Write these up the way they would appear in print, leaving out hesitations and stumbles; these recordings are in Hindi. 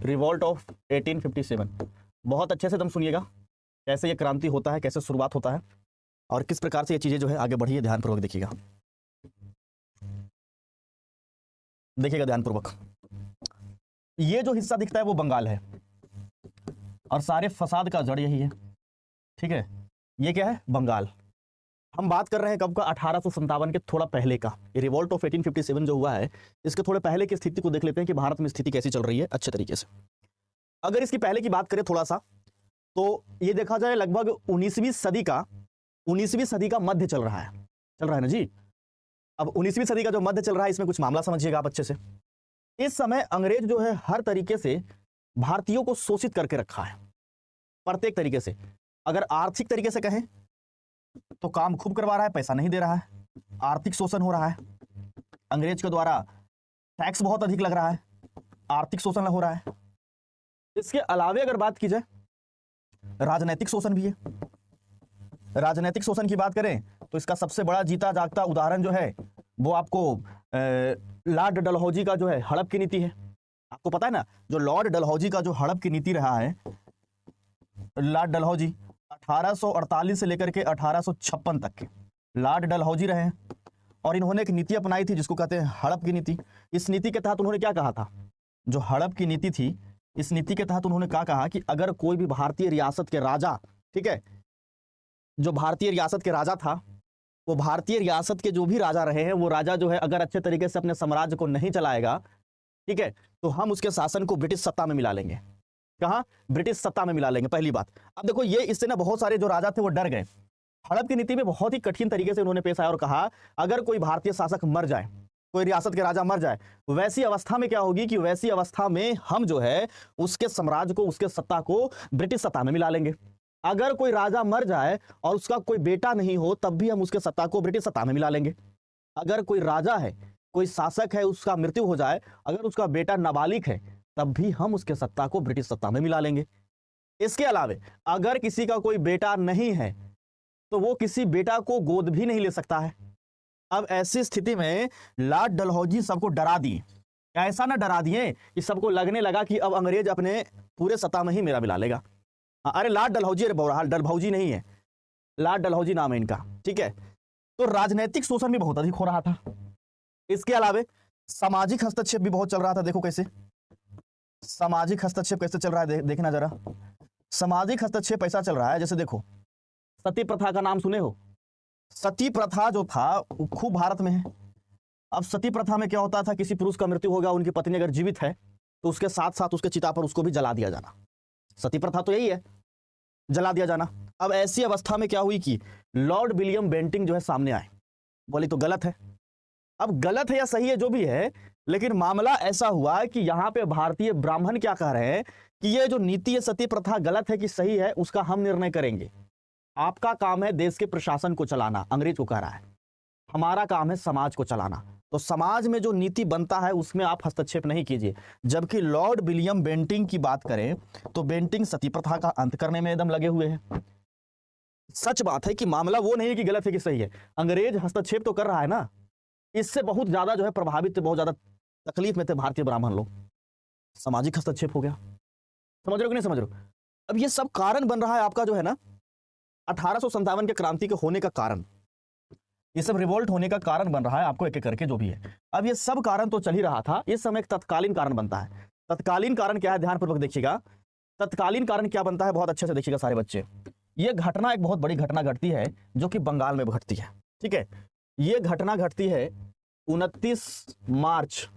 Revolt of 1857। बहुत अच्छे से तुम सुनिएगा कैसे ये क्रांति होता है, कैसे शुरुआत होता है और किस प्रकार से ये चीजें जो है आगे बढ़ी है। ध्यानपूर्वक देखिएगा, देखिएगा ध्यानपूर्वक। ये जो हिस्सा दिखता है वो बंगाल है और सारे फसाद का जड़ यही है, ठीक है। ये क्या है? बंगाल। हम बात कर रहे हैं कब का? 1857 के थोड़ा पहले का। ये रिवॉल्ट ऑफ 1857 जो हुआ है, इसके थोड़े पहले की स्थिति को देख लेते हैं कि भारत में स्थिति कैसी चल रही है अच्छे तरीके से। अगर इसकी पहले की बात करें थोड़ा सा, तो ये देखा जाए लगभग 19वीं सदी का मध्य चल रहा है ना जी। अब 19वीं सदी का जो मध्य चल रहा है, इसमें कुछ मामला समझिएगा आप अच्छे से। इस समय अंग्रेज जो है हर तरीके से भारतीयों को शोषित करके रखा है, प्रत्येक तरीके से। अगर आर्थिक तरीके से कहें तो काम खूब करवा रहा है, पैसा नहीं दे रहा है, आर्थिक शोषण हो रहा है, अंग्रेज के द्वारा टैक्स बहुत अधिक लग रहा है, आर्थिक शोषण हो रहा है। इसके अलावे अगर बात की जाए, राजनैतिक शोषण भी है। राजनैतिक शोषण की बात करें तो इसका सबसे बड़ा जीता जागता उदाहरण जो है वो आपको लॉर्ड डलहौजी का जो है हड़प की नीति है। आपको पता है ना, जो लॉर्ड डलहौजी का जो हड़प की नीति रहा है, लॉर्ड डलहौजी 1848 से लेकर के 1856 तक के लॉर्ड डलहौजी रहे हैं और इन्होंने एक नीति अपनाई थी जिसको कहते हैं हड़प की नीति। इस नीति के तहत उन्होंने क्या कहा था? जो हड़प की नीति थी, इस नीति के तहत उन्होंने क्या कहा कि अगर कोई भी भारतीय रियासत के राजा, ठीक है, जो भारतीय रियासत के राजा था, वो भारतीय रियासत के जो भी राजा रहे हैं, वो राजा जो है अगर अच्छे तरीके से अपने साम्राज्य को नहीं चलाएगा, ठीक है, तो हम उसके शासन को ब्रिटिश सत्ता में मिला लेंगे। कहाँ? ब्रिटिश सत्ता में मिला लेंगे, पहली बात। अब देखो, ये इससे ना बहुत सारे जो राजा थे वो डर गए। हड़प की नीति में बहुत ही कठिन तरीके से उन्होंने पेश आया और कहा अगर कोई भारतीय शासक मर जाए, कोई रियासत के राजा मर जाए, वैसी अवस्था में क्या होगी कि वैसी अवस्था में हम जो है उसके साम्राज्य को, उसके सत्ता को ब्रिटिश सत्ता में मिला लेंगे। अगर कोई राजा मर जाए और उसका कोई बेटा नहीं हो, तब भी हम उसके सत्ता को ब्रिटिश सत्ता में मिला लेंगे। अगर कोई राजा है, कोई शासक है, उसका मृत्यु हो जाए, अगर उसका बेटा नाबालिग है, तब भी हम उसके सत्ता को ब्रिटिश सत्ता में मिला लेंगे। इसके अलावे अगर किसी का कोई बेटा नहीं है तो वो किसी बेटा को गोद भी नहीं ले सकता है। अब ऐसी स्थिति में लॉर्ड डलहौजी सबको डरा दिए। ऐसा ना डरा दिए कि सबको लगने लगा कि अब अंग्रेज अपने पूरे सत्ता में ही मेरा मिला लेगा। अरे लॉर्ड डलहौजी, अरे बहरहाल डलहौजी नहीं है, लॉर्ड डलहौजी नाम है इनका, ठीक है। तो राजनीतिक शोषण भी बहुत अधिक हो रहा था। इसके अलावे सामाजिक हस्तक्षेप भी बहुत चल रहा था। देखो कैसे सामाजिक हस्तक्षेप कैसे चल रहा है, देखना जरा। सामाजिक हस्तक्षेप ऐसा चल रहा है, जैसे देखो सती प्रथा का नाम सुने हो? सती प्रथा जो था वो खूब भारत में है। अब सती प्रथा में क्या होता था, किसी पुरुष का मृत्यु होगा, उनकी पत्नी अगर जीवित है तो उसके साथ साथ उसके चिता पर उसको भी जला दिया जाना। सती प्रथा तो यही है, जला दिया जाना। अब ऐसी अवस्था में क्या हुई कि लॉर्ड विलियम बेंटिंक जो है सामने आए, बोले तो गलत है। अब गलत है या सही है जो भी है, लेकिन मामला ऐसा हुआ कि यहां पे भारतीय ब्राह्मण क्या कह रहे हैं कि ये जो नीति है सती प्रथा गलत है कि सही है, उसका हम निर्णय करेंगे। आपका काम है देश के प्रशासन को चलाना, अंग्रेज को कह रहा है। हमारा काम है समाज को चलाना, तो समाज में जो नीति बनता है उसमें आप हस्तक्षेप नहीं कीजिए। जबकि लॉर्ड विलियम बेंटिंक की बात करें तो बेंटिंक सती प्रथा का अंत करने में एकदम लगे हुए हैं। सच बात है कि मामला वो नहीं है कि गलत है कि सही है, अंग्रेज हस्तक्षेप तो कर रहा है ना, इससे बहुत ज्यादा जो है प्रभावित थे, बहुत ज्यादा तकलीफ में थे भारतीय ब्राह्मण लोग। सामाजिक हस्तक्षेप हो गया, समझ रहे हो कि नहीं समझ रहे हो? अब ये सब कारण बन रहा है आपका जो है ना 1857 के क्रांति के होने का कारण, ये सब रिवोल्ट होने का कारण बन रहा है आपको एक एक करके जो भी है। अब ये सब कारण तो चल ही रहा था, इस समय एक तत्कालीन कारण बनता है। तत्कालीन कारण क्या है, ध्यानपूर्वक देखिएगा। तत्कालीन कारण क्या बनता है, बहुत अच्छे से देखिएगा सारे बच्चे। ये घटना एक बहुत बड़ी घटना घटती है जो कि बंगाल में घटती है, ठीक है। ये घटना घटती है 29 मार्च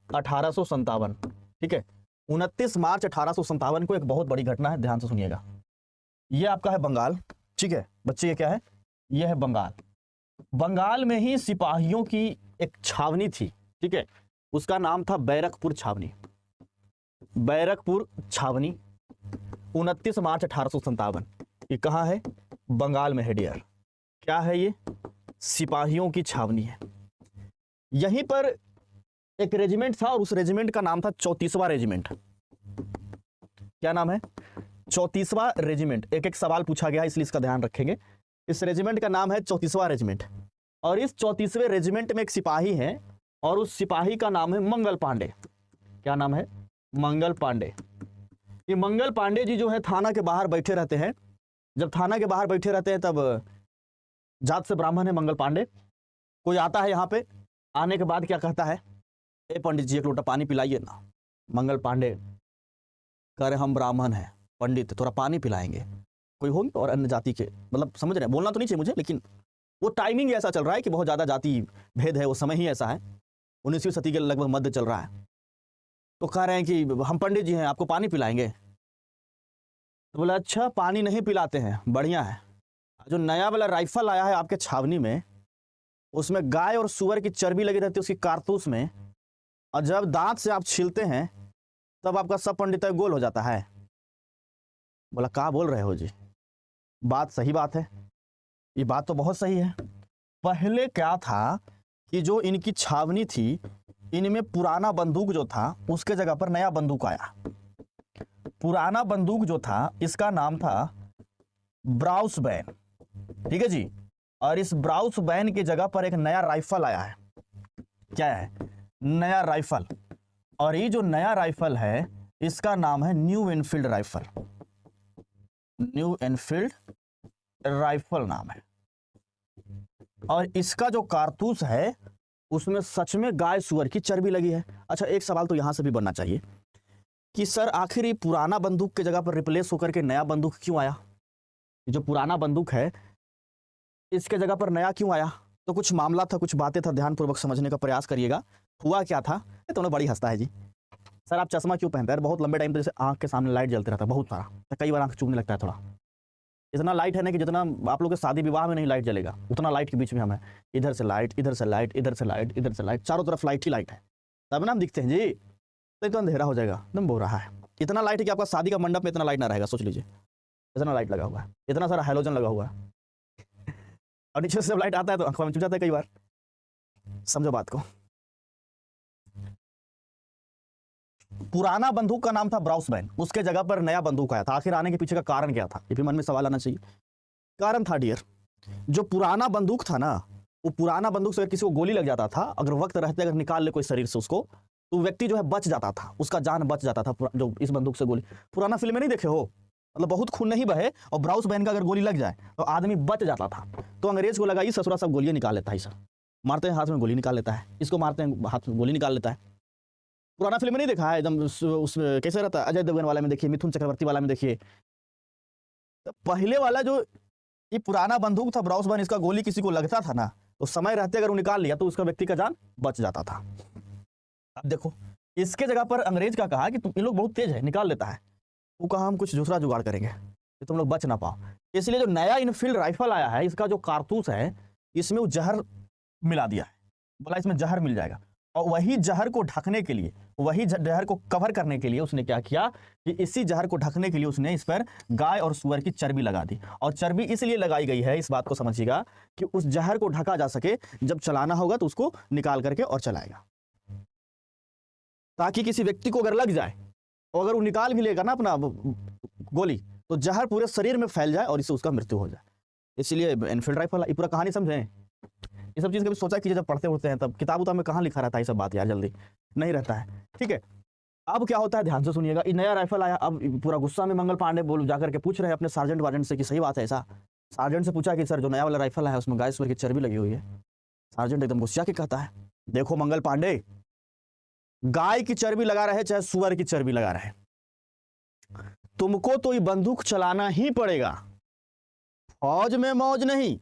1857, ठीक है। 29 मार्च 1857 को एक बहुत बड़ी घटना है, ध्यान से सुनिएगा। ये आपका है बंगाल, ठीक है बच्चे, ये क्या है, ये है बंगाल। बंगाल में ही सिपाहियों की एक छावनी थी, ठीक है, उसका नाम था बैरकपुर छावनी। बैरकपुर छावनी 29 मार्च 1857। ये कहाँ है? बंगाल में है डियर। क्या है ये? सिपाहियों की छावनी है। यहीं पर एक रेजिमेंट था और उस रेजिमेंट का नाम था 34वां रेजिमेंट। क्या नाम है? 34वां रेजिमेंट। एक एक सवाल पूछा गया इसलिए इसका ध्यान रखेंगे। इस रेजिमेंट का नाम है 34वां रेजिमेंट और इस 34वें रेजिमेंट में एक सिपाही है और उस सिपाही का नाम है मंगल पांडे। क्या नाम है? मंगल पांडे। ये मंगल पांडे जी जो है थाना के बाहर बैठे रहते हैं। जब थाना के बाहर बैठे रहते हैं तब जात से ब्राह्मण है मंगल पांडे। कोई आता है यहाँ पे, आने के बाद क्या कहता है, ए पंडित जी एक लोटा पानी पिलाइए ना। मंगल पांडे कह रहे हम ब्राह्मण हैं, पंडित थोड़ा पानी पिलाएंगे। कोई होंगे और अन्य जाति के, मतलब समझ रहे हैं, बोलना तो नहीं चाहिए मुझे, लेकिन वो टाइमिंग ऐसा चल रहा है कि बहुत ज़्यादा जाति भेद है, वो समय ही ऐसा है, 19वीं सदी के लगभग मध्य चल रहा है। तो कह रहे हैं कि हम पंडित जी हैं, आपको पानी पिलाएंगे। तो बोला अच्छा पानी नहीं पिलाते हैं, बढ़िया है। जो नया वाला राइफल आया है आपके छावनी में, उसमें गाय और सुअर की चर्बी लगी रहती है उसकी कारतूस में, और जब दांत से आप छीलते हैं तब आपका सब पंडित गोल हो जाता है। बोला क्या बोल रहे हो जी, बात सही बात है, ये बात तो बहुत सही है। पहले क्या था कि जो इनकी छावनी थी, इनमें पुराना बंदूक जो था उसके जगह पर नया बंदूक आया। पुराना बंदूक जो था इसका नाम था ब्राउस बैन, ठीक है जी। और इस ब्राउस बैन की जगह पर एक नया राइफल आया है। क्या है? नया राइफल। और ये जो नया राइफल है इसका नाम है new Enfield rifle. New Enfield rifle नाम है। और इसका जो कारतूस है उसमें सच में गाय सुअर की चर्बी लगी है। अच्छा एक सवाल तो यहां से भी बनना चाहिए कि सर आखिर ये पुराना बंदूक की जगह पर रिप्लेस होकर के नया बंदूक क्यों आया? जो पुराना बंदूक है इसके जगह पर नया क्यों आया? तो कुछ मामला था, कुछ बातें था, ध्यानपूर्वक समझने का प्रयास करिएगा। हुआ क्या था? तो ना बड़ी हंसता है जी, सर आप चश्मा क्यों पहनते हैं? बहुत लंबे टाइम तक जैसे आंख के सामने लाइट जलते रहता है बहुत सारा, तो कई बार आंख चूमने लगता है थोड़ा। इतना लाइट है ना कि जितना आप लोग के शादी विवाह में नहीं लाइट जलेगा उतना लाइट के बीच में हम है। इधर से लाइट, इधर से लाइट, इधर से लाइट, इधर से लाइट, चारों तरफ लाइट ही लाइट है, तब ना हम दिखते हैं जी। तो अंधेरा हो जाएगा, एकदम बोल रहा है। इतना लाइट है कि आपका शादी का मंडप में इतना लाइट ना रहेगा, सोच लीजिए। इतना लाइट लगा हुआ है, इतना सारा हैलोजन लगा हुआ है, और नीचे से लाइट आता है तो आंखों में चुभ जाता है कई बार। समझो बात को। पुराना बंदूक का नाम था ब्राउस बैन, उसके जगह पर नया बंदूक आया था। आखिर आने के पीछे का कारण क्या था, ये भी मन में सवाल आना चाहिए। कारण था डियर, जो पुराना बंदूक था ना, वो पुराना बंदूक से अगर किसी को गोली लग जाता था, अगर वक्त रहते अगर निकाल ले कोई शरीर से उसको, तो व्यक्ति जो है बच जाता था, उसका जान बच जाता था। जो इस बंदूक से गोली, पुराना फिल्म में नहीं देखे हो, मतलब बहुत खून नहीं बहे और ब्राउस बैन का अगर गोली लग जाए तो आदमी बच जाता था। तो अंग्रेज को लगा ये ससुरा सब गोलियां निकाल लेता है, सर मारते हैं हाथ में गोली निकाल लेता है, इसको मारते हैं हाथ में गोली निकाल लेता है। पुराना फिल्म में नहीं देखा है एकदम उसमें कैसे रहता है, अजय देवगन वाला में देखिए, मिथुन चक्रवर्ती वाला में देखिए। तो पहले वाला जो ये पुराना बंदूक था ब्राउस बैन, इसका गोली किसी को लगता था ना, तो समय रहते अगर वो निकाल लिया तो उसका व्यक्ति का जान बच जाता था। अब देखो इसके जगह पर अंग्रेज का कहा कि तुम, ये लोग बहुत तेज है, निकाल लेता है, वो कहा हम कुछ दूसरा जुगाड़ करेंगे कि तुम लोग बच ना पाओ। इसलिए जो नया इनफील्ड राइफल आया है, इसका जो कारतूस है इसमें वो जहर मिला दिया है। बोला इसमें जहर मिल जाएगा, और वही जहर को ढकने के लिए, वही जहर को कवर करने के लिए उसने क्या किया कि इसी जहर को ढकने के लिए उसने इस पर गाय और सुअर की चर्बी लगा दी। और चर्बी इसलिए लगाई गई है, इस बात को समझिएगा, कि उस जहर को ढका जा सके, जब चलाना होगा तो उसको निकाल करके और चलाएगा, ताकि किसी व्यक्ति को अगर लग जाए और अगर वो निकाल भी लेगा ना अपना गोली, तो जहर पूरे शरीर में फैल जाए और इससे उसका मृत्यु हो जाए। इसलिए एनफील्ड राइफल, ये पूरा कहानी समझें। ये सब चीज़ कभी सोचा कीजिए, जब पढ़ते होते हैं तब किताब उताब में कहाँ लिखा रहता है ये सब बात यार, जल्दी नहीं रहता है। ठीक है, अब क्या होता है ध्यान से सुनिएगा। ये नया राइफल आया, अब पूरा गुस्सा में मंगल पांडे बोल जाकर के पूछ रहे हैं अपने सार्जेंट वार्जेंट से कि सही बात है ऐसा। सार्जेंट से पूछा कि सर जो नया वाला राइफल है उसमें गाय सुअर की चर्बी लगी हुई है। सार्जेंट एकदम गुस्सा के कहता है, देखो मंगल पांडे, गाय की चर्बी लगा रहे चाहे सुअर की चर्बी लगा रहे, तुमको तो ये बंदूक चलाना ही पड़ेगा, फौज में मौज नहीं।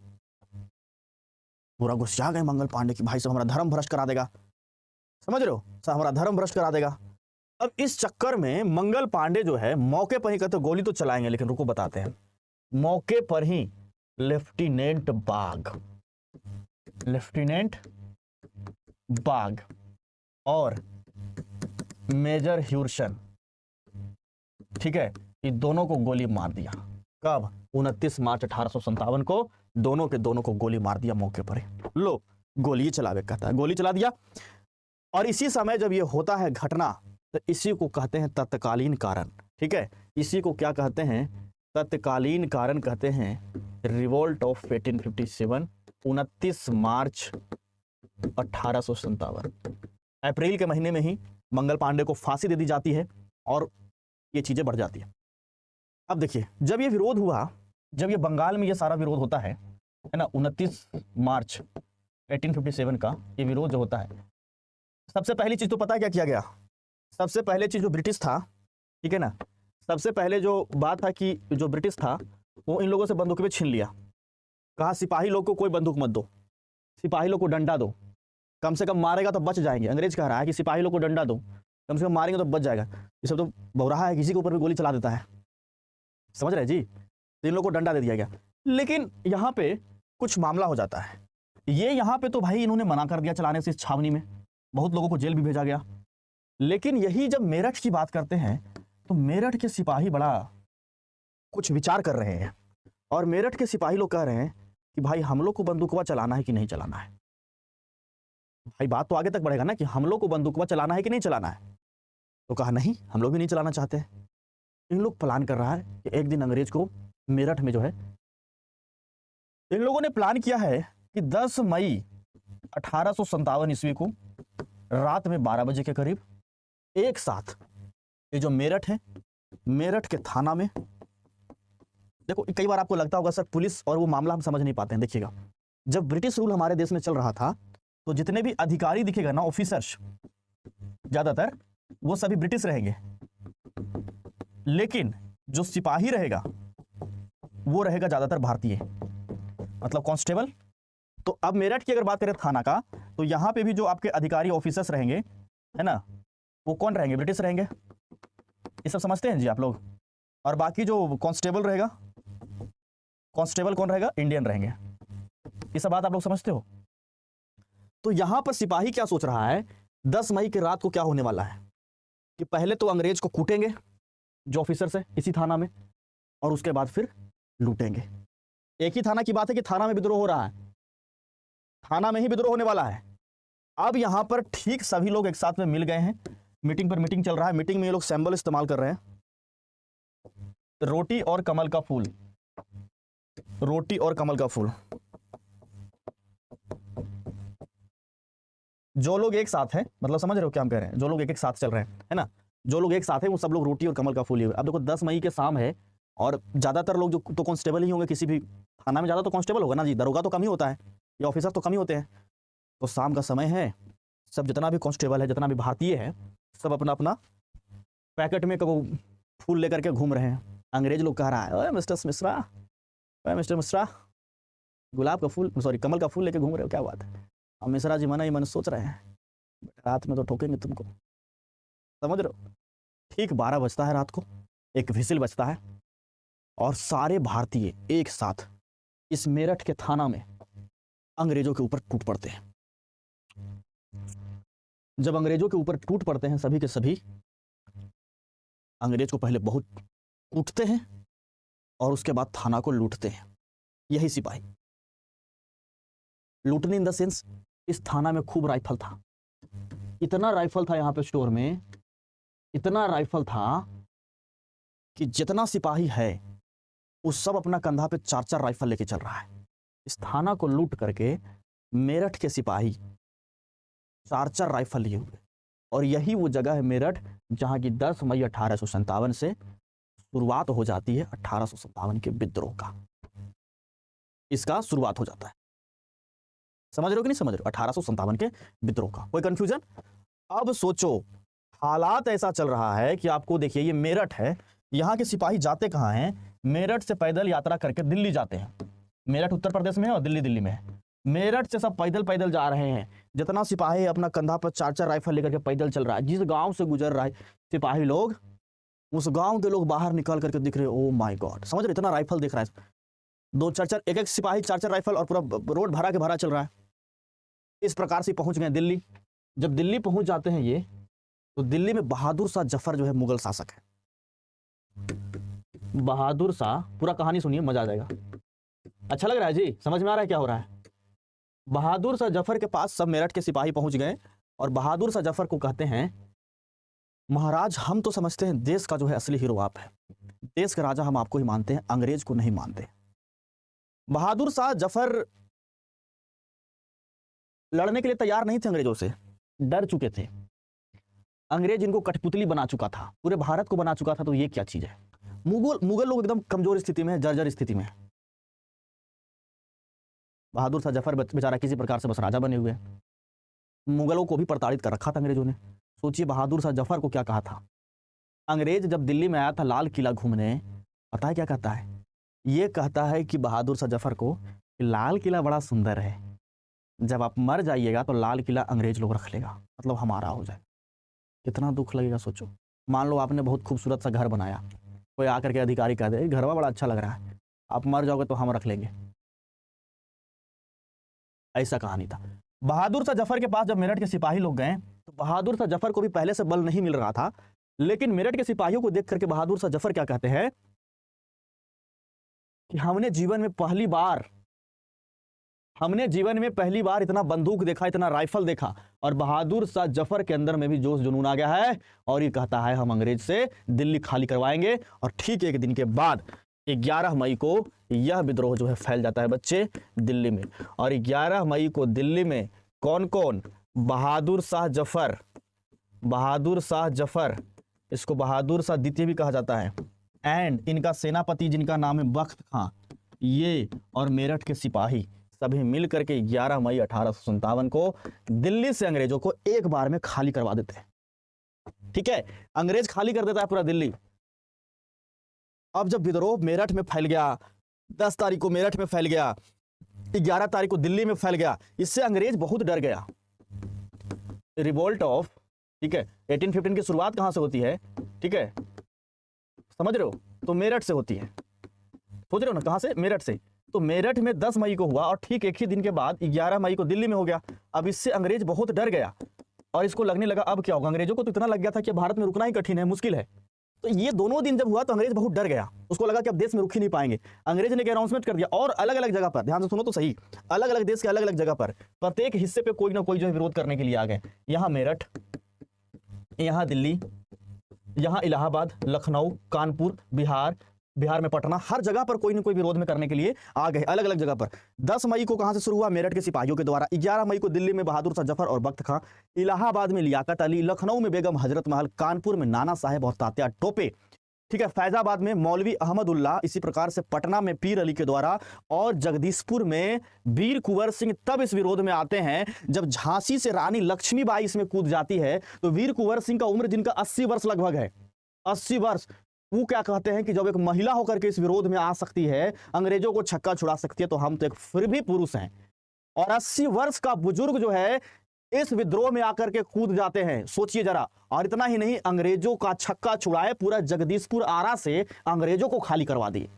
पूरा गुस्सा गए मंगल पांडे की, भाई साहब हमारा धर्म भ्रष्ट करा देगा, समझ रहे हो साहब, हमारा धर्म भ्रष्ट करा देगा। अब इस चक्कर में मंगल पांडे जो है मौके पर ही कहते गोली तो चलाएंगे, लेकिन रुको बताते हैं। मौके पर ही लेफ्टिनेंट बाग और मेजर ह्यूरसन, ठीक है, ये दोनों को गोली मार दिया। कब? 29 मार्च 1857 को दोनों के दोनों को गोली मार दिया मौके पर ही। लो गोली चलावे कहता है, गोली चला दिया। और इसी समय जब ये होता है घटना, तो इसी को कहते हैं तत्कालीन कारण। ठीक है, इसी को क्या कहते हैं? तत्कालीन कारण कहते हैं। रिवोल्ट ऑफ 1857, 29 मार्च 1857, अप्रैल के महीने में ही मंगल पांडे को फांसी दे दी जाती है। और ये चीज़ें बढ़ जाती है। अब देखिए, जब ये विरोध हुआ, जब ये बंगाल में ये सारा विरोध होता है ना, 29 मार्च 1857 का ये विरोध जो होता है, सबसे पहली चीज़ तो पता है क्या किया गया? सबसे पहले चीज़ जो ब्रिटिश था, ठीक है ना, सबसे पहले जो बात था कि जो ब्रिटिश था वो इन लोगों से बंदूक पे छीन लिया। कहा सिपाही लोग को कोई बंदूक मत दो, सिपाही लोग को डंडा दो, कम से कम मारेगा तो बच जाएंगे। अंग्रेज कह रहा है कि सिपाही लोग को डंडा दो, कम से कम मारेंगे तो बच जाएगा। ये सब तो बौराहा है, किसी के ऊपर भी गोली चला देता है, समझ रहे जी? तो इन लोगों को डंडा दे दिया गया। लेकिन यहाँ पे कुछ मामला हो जाता है। ये यहाँ पे तो भाई इन्होंने मना कर दिया चलाने से इस छावनी में, बहुत लोगों को जेल भी भेजा गया। लेकिन यही जब मेरठ की बात करते हैं तो मेरठ के सिपाही बड़ा कुछ विचार कर रहे हैं, और मेरठ के सिपाही लोग कह रहे हैं कि भाई हम लोग को बंदूकवा चलाना है कि नहीं चलाना है। भाई बात तो आगे तक बढ़ेगा ना कि हम लोग को बंदूकवा चलाना है कि नहीं चलाना है। तो कहा नहीं, हम लोग भी नहीं चलाना चाहते। इन लोग प्लान कर रहा है कि एक दिन अंग्रेज को मेरठ में जो है, इन लोगों ने प्लान किया है कि 10 मई 1857 ईस्वी को रात में 12 बजे के करीब एक साथ ये जो मेरठ है, मेरठ के थाना में, देखो कई बार आपको लगता होगा सर पुलिस और वो मामला हम समझ नहीं पाते हैं। देखिएगा, जब ब्रिटिश रूल हमारे देश में चल रहा था तो जितने भी अधिकारी दिखेगा ना, ऑफिसर्स ज्यादातर वो सभी ब्रिटिश रहेंगे, लेकिन जो सिपाही रहेगा वो रहेगा ज्यादातर भारतीय, मतलब कांस्टेबल। तो अब मेरठ की अगर बात करें थाना का, तो यहां पे भी जो आपके अधिकारी ऑफिसर्स रहेंगे, है ना, वो कौन रहेंगे? ब्रिटिश रहेंगे। ये सब समझते हैं जी आप लोग। और बाकी जो कांस्टेबल रहेगा, कांस्टेबल कौन रहेगा? इंडियन रहेंगे। ये सब बात आप लोग समझते हो। तो यहां पर सिपाही क्या सोच रहा है, 10 मई की रात को क्या होने वाला है कि पहले तो अंग्रेज को कूटेंगे जो ऑफिसर्स है इसी थाना में, और उसके बाद फिर लूटेंगे। एक ही थाना की बात है कि थाना में विद्रोह हो रहा है, थाना में ही विद्रोह होने वाला है। अब यहां पर ठीक सभी लोग एक साथ में मिल गए हैं, मीटिंग पर मीटिंग चल रहा है। मीटिंग में ये लोग सिंबल इस्तेमाल कर रहे हैं, रोटी और कमल का फूल, रोटी और कमल का फूल। जो लोग एक साथ हैं, मतलब समझ रहे हो क्या हम कह रहे हैं, जो लोग एक एक साथ चल रहे हैं, है ना, जो लोग एक साथ हैं वो सब लोग रोटी और कमल का फूल लिए हुए। अब देखो 10 मई के शाम है और ज्यादातर लोग जो तो कांस्टेबल ही होंगे, किसी भी थाना में ज्यादा तो कांस्टेबल होगा ना जी, दरोगा तो कम ही होता है या ऑफिसर तो कम ही होते हैं। तो शाम का समय है, सब जितना भी कांस्टेबल है, जितना भी भारतीय है, सब अपना अपना पैकेट में कबो फूल लेकर के घूम रहे हैं। अंग्रेज लोग कह रहा है, ओए मिस्टर मिश्रा, ओए मिस्टर मिश्रा, गुलाब का फूल, सॉरी कमल का फूल लेके घूम रहे हो, क्या बात है? अब मिश्रा जी मना ही मन सोच रहे हैं, रात में तो ठोकेंगे तुमको, समझ रहे हो। ठीक 12 बजता है रात को, एक व्हिसिल बजता है और सारे भारतीय एक साथ इस मेरठ के थाना में अंग्रेजों के ऊपर टूट पड़ते हैं। जब अंग्रेजों के ऊपर टूट पड़ते हैं सभी के सभी, अंग्रेज को पहले बहुत कूटते हैं और उसके बाद थाना को लूटते हैं। यही सिपाही लूटने इन द सेंस, इस थाना में खूब राइफल था, इतना राइफल था यहाँ पे स्टोर में, इतना राइफल था कि जितना सिपाही है वो सब अपना कंधा पे 4-4 राइफल लेके चल रहा है। इस थाना को लूट करके मेरठ के सिपाही 4-4 राइफल लिए हुए, और यही वो जगह है मेरठ जहां की 10 मई 1857 से शुरुआत हो जाती है 1857 के विद्रोह का। इसका शुरुआत हो जाता है, समझ रहे हो कि नहीं समझ रहे हो? 1857 के विद्रोह का। कोई कंफ्यूजन? अब सोचो, हालात ऐसा चल रहा है कि आपको देखिए, ये मेरठ है, यहाँ के सिपाही जाते कहाँ हैं? मेरठ से पैदल यात्रा करके दिल्ली जाते हैं। मेरठ उत्तर प्रदेश में है और दिल्ली दिल्ली में है। मेरठ से सब पैदल पैदल जा रहे हैं। जितना सिपाही अपना कंधा पर 4-4 राइफल लेकर के पैदल चल रहा है, जिस गांव से गुजर रहा है सिपाही लोग, उस गांव के लोग बाहर निकल करके दिख रहे, ओ माय गॉड, समझ रहे? इतना राइफल दिख रहा है, 2-4, एक एक सिपाही 4-4 राइफल, और पूरा रोड भरा के भरा चल रहा है। इस प्रकार से पहुंच गए दिल्ली। जब दिल्ली पहुंच जाते हैं ये, तो दिल्ली में बहादुर शाह जफर जो है मुगल शासक है। बहादुर शाह, पूरा कहानी सुनिए, मजा आ जाएगा। अच्छा लग रहा है जी? समझ में आ रहा है क्या हो रहा है? बहादुर शाह जफर के पास सब मेरठ के सिपाही पहुंच गए, और बहादुर शाह जफर को कहते हैं, महाराज हम तो समझते हैं देश का जो है असली हीरो आप है, देश का राजा हम आपको ही मानते हैं, अंग्रेज को नहीं मानते। बहादुर शाह जफर लड़ने के लिए तैयार नहीं थे अंग्रेजों से, डर चुके थे। अंग्रेज इनको कठपुतली बना चुका था, पूरे भारत को बना चुका था। तो ये क्या चीज है? मुगल लोग एकदम कमजोर स्थिति में है, जर्जर स्थिति में है। बहादुर शाह जफर बेचारा किसी प्रकार से बस राजा बने हुए हैं। मुगलों को भी प्रताड़ित कर रखा था अंग्रेजों ने। सोचिए बहादुर शाह जफर को क्या कहा था अंग्रेज जब दिल्ली में आया था लाल किला घूमने, पता है क्या कहता है? ये कहता है कि बहादुर शाह जफर को लाल किला बड़ा सुंदर है, जब आप मर जाइएगा तो लाल किला अंग्रेज लोग रख लेगा, मतलब हमारा हो जाएगा। कितना दुख लगेगा सोचो। मान लो आपने बहुत खूबसूरत सा घर बनाया, कोई आकर के अधिकारी कह दे घर बड़ा अच्छा लग रहा है, आप मर जाओगे तो हम रख लेंगे। ऐसा कहानी था। बहादुर शाह जफर के पास जब मेरठ के सिपाही लोग गए तो बहादुर शाह जफर को भी पहले से बल नहीं मिल रहा था, लेकिन मेरठ के सिपाहियों को देख करके बहादुर शाह जफर क्या कहते हैं कि हमने जीवन में पहली बार इतना बंदूक देखा, इतना राइफल देखा, और बहादुर शाह जफर के अंदर में भी जोश जुनून आ गया है और ये कहता है हम अंग्रेज से दिल्ली खाली करवाएंगे। और ठीक एक दिन के बाद 11 मई को यह विद्रोह जो है फैल जाता है बच्चे दिल्ली में। और 11 मई को दिल्ली में कौन कौन? बहादुर शाह जफर, इसको बहादुर शाह द्वितीय भी कहा जाता है, एंड इनका सेनापति जिनका नाम है बख्त खां, ये और मेरठ के सिपाही सभी मिल करके 11 मई 1857 को दिल्ली से अंग्रेजों को एक बार में खाली करवा देते हैं। ठीक है, अंग्रेज खाली कर देता है पूरा दिल्ली। अब जब विद्रोह मेरठ में फैल गया, 10 तारीख को मेरठ में फैल गया, 11 तारीख को दिल्ली में फैल गया, इससे अंग्रेज बहुत डर गया। रिवोल्ट ऑफ, ठीक है, 1815 की शुरुआत कहां से होती है? ठीक है, समझ रहे हो? तो मेरठ से होती है। सोच रहे हो ना कहां से? मेरठ से। तो मेरठ में 10 मई को हुआ और ठीक एक ही दिन के बाद 11 मई को दिल्ली में हो गया। अब इससे अंग्रेज बहुत डर गया और इसको लगने लगा अब क्या होगा। अंग्रेजों को तो इतना लग गया था कि भारत में रुकना ही कठिन है, मुश्किल है। तो ये दोनों दिन जब हुआ तो अंग्रेज बहुत डर गया, उसको लगा कि अब देश में रुक ही नहीं पाएंगे। अंग्रेज ने एक अनाउंसमेंट कर दिया और अलग अलग जगह पर, ध्यान से सुनो तो सही, अलग अलग देश के अलग अलग जगह पर प्रत्येक हिस्से पे कोई ना कोई जो है विरोध करने के लिए आ गए। यहाँ मेरठ, यहाँ दिल्ली, यहाँ इलाहाबाद, लखनऊ, कानपुर, बिहार में पटना, हर जगह पर कोई ना कोई विरोध में करने के लिए आ गए, अलग अलग जगह पर। 10 मई को कहां से शुरू हुआ? मेरठ के सिपाहियों के द्वारा। 11 मई को दिल्ली में बहादुर शाह जफर और बख्त खां, इलाहाबाद में लियाकत अली, लखनऊ में बेगम हजरत महल, कानपुर में नाना साहेब और तात्या टोपे, ठीक है, फैजाबाद में मौलवी अहमदुल्ला, इसी प्रकार से पटना में पीर अली के द्वारा, और जगदीशपुर में वीर कुंवर सिंह तब इस विरोध में आते हैं जब झांसी से रानी लक्ष्मीबाई इसमें कूद जाती है। तो वीर कुंवर सिंह का उम्र जिनका 80 वर्ष लगभग है, 80 वर्ष, वो क्या कहते हैं कि जब एक महिला होकर के इस विरोध में आ सकती है, अंग्रेजों को छक्का छुड़ा सकती है, तो हम तो एक फिर भी पुरुष हैं। और 80 वर्ष का बुजुर्ग जो है इस विद्रोह में आकर के कूद जाते हैं, सोचिए जरा। और इतना ही नहीं, अंग्रेजों का छक्का छुड़ाए, पूरा जगदीशपुर आरा से अंग्रेजों को खाली करवा दिए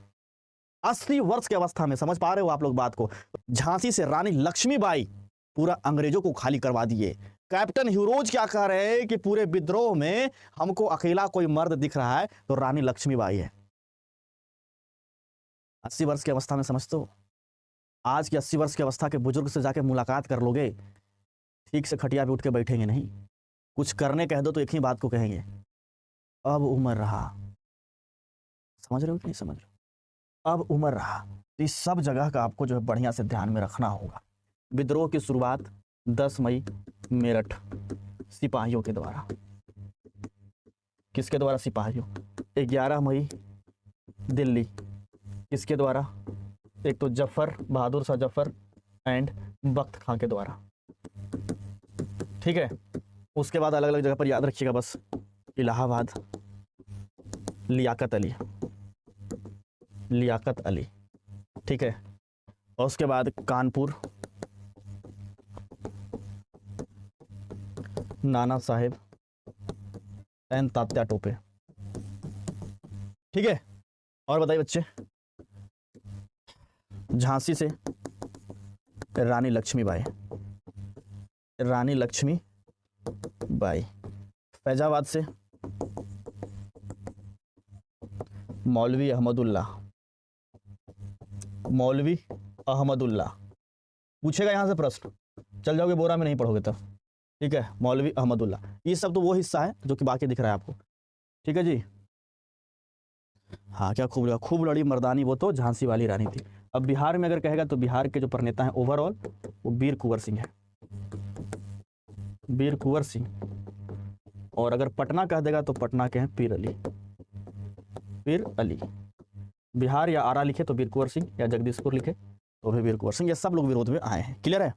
80 वर्ष की अवस्था में। समझ पा रहे हो आप लोग बात को? झांसी से रानी लक्ष्मीबाई पूरा अंग्रेजों को खाली करवा दिए। कैप्टन ह्यूरोज क्या कह रहे हैं कि पूरे विद्रोह में हमको अकेला कोई मर्द दिख रहा है तो रानी लक्ष्मीबाई है। 80 वर्ष की अवस्था में, समझते हो? आज की 80 वर्ष की अवस्था के बुजुर्ग से जाके मुलाकात कर लोगे, ठीक से खटिया पे उठ के बैठेंगे नहीं, कुछ करने कह दो तो एक ही बात को कहेंगे, अब उम्र रहा। समझ रहे हो कि नहीं समझ रहे हो? अब उम्र रहा। तो इस सब जगह का आपको जो है बढ़िया से ध्यान में रखना होगा। विद्रोह की शुरुआत 10 मई मेरठ, सिपाहियों के द्वारा। किसके द्वारा? सिपाहियों। 11 मई दिल्ली, किसके द्वारा? एक तो जफर, बहादुर शाह जफर एंड बख्त खां के द्वारा। ठीक है, उसके बाद अलग अलग जगह पर याद रखिएगा बस, इलाहाबाद, लियाकत अली, ठीक है, और उसके बाद कानपुर, नाना साहेब एंड तात्या टोपे। ठीक है, और बताइए बच्चे, झांसी से रानी लक्ष्मीबाई, फैजाबाद से मौलवी अहमदुल्ला। पूछेगा यहां से प्रश्न, चल जाओगे बोरा में नहीं पढ़ोगे तब। ठीक है, मौलवी अहमदुल्ला, ये सब तो वो हिस्सा है जो कि बाकी दिख रहा है आपको। ठीक है जी, हाँ, क्या खूब लड़ी मर्दानी, वो तो झांसी वाली रानी थी। अब बिहार में अगर कहेगा तो बिहार के जो प्रणेता हैं ओवरऑल वो वीर कुंवर सिंह है। वीर कुंवर सिंह और अगर पटना कह देगा तो पटना के हैं पीर अली, पीर अली। बिहार या आरा लिखे तो बीर कुंवर सिंह, या जगदीशपुर लिखे तो भी बीर कुंवर सिंह। ये सब लोग विरोध में आए हैं। क्लियर है।